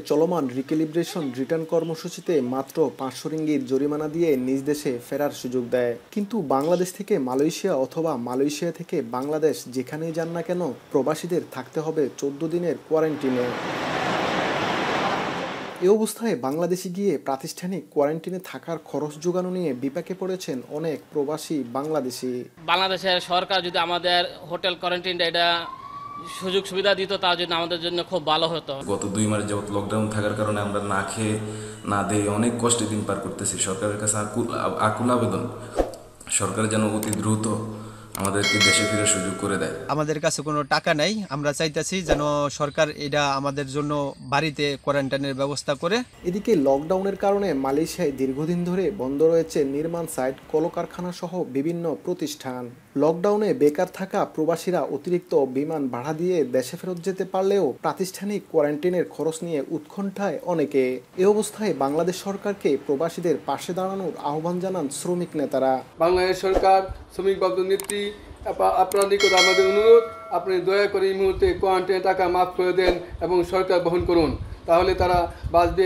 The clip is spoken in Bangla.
চলমান রিক্যালিব্রেশন রিটার্ন কর্মসূচিতে মাত্র ৫০০ রিঙ্গিত জরিমানা দিয়ে নিজ দেশে ফেরার সুযোগ দেয়। কিন্তু বাংলাদেশ থেকে মালয়েশিয়া অথবা মালয়েশিয়া থেকে বাংলাদেশ যেখানেই যান না কেন প্রবাসীদের থাকতে হবে ১৪ দিনের কোয়ারেন্টিনে। এ অবস্থায় বাংলাদেশে গিয়ে প্রাতিষ্ঠানিক কোয়ারেন্টিনে থাকার খরচ যোগানো নিয়ে বিপাকে পড়েছেন অনেক প্রবাসী বাংলাদেশি। বাংলাদেশের সরকার যদি আমাদের হোটেল কোয়ারেন্টিনটা এটা সুযোগ সুবিধা দিত তার জন্য আমাদের জন্য খুব ভালো হতো। গত ২ মাস যাবত লকডাউন থাকার কারণে আমরা না খেয়ে না দিয়ে অনেক কষ্টে দিন পার করতেছি। সরকারের কাছে আকুল আবেদন, সরকার যেন অতি দ্রুত আমাদেরকে দেশে ফিরে সুযোগ করে দেয়। আমাদের কাছে কোনো টাকা নাই, আমরা চাইতেছি যেন সরকার এটা আমাদের জন্য বাড়িতে কোয়ারেন্টাইনের ব্যবস্থা করে। এদিকে লকডাউনের কারণে মালয়েশিয়ায় দীর্ঘদিন ধরে বন্ধ রয়েছে নির্মাণ সাইট, কলকারখানা সহ বিভিন্ন প্রতিষ্ঠান। লকডাউনে বেকার থাকা প্রবাসীরা অতিরিক্ত বিমান ভাড়া দিয়ে দেশে ফেরত যেতে পারলেও প্রাতিষ্ঠানিক কোয়ারেন্টাইনের খরচ নিয়ে উৎকণ্ঠায় অনেকে। এ অবস্থায় বাংলাদেশ সরকারকে প্রবাসীদের পাশে দাঁড়ানোর আহ্বান জানান শ্রমিক নেতারা। বাংলাদেশ সরকার, শ্রমিক বান্ধব নেত্রী, আপনার নিকট আমাদের অনুরোধ, আপনি দয়া করে এই মুহূর্তে কোয়ারেন্টাইনের টাকা মাফ করে দেন এবং সরকার বহন করুন, তাহলে তারা বাঁচবে।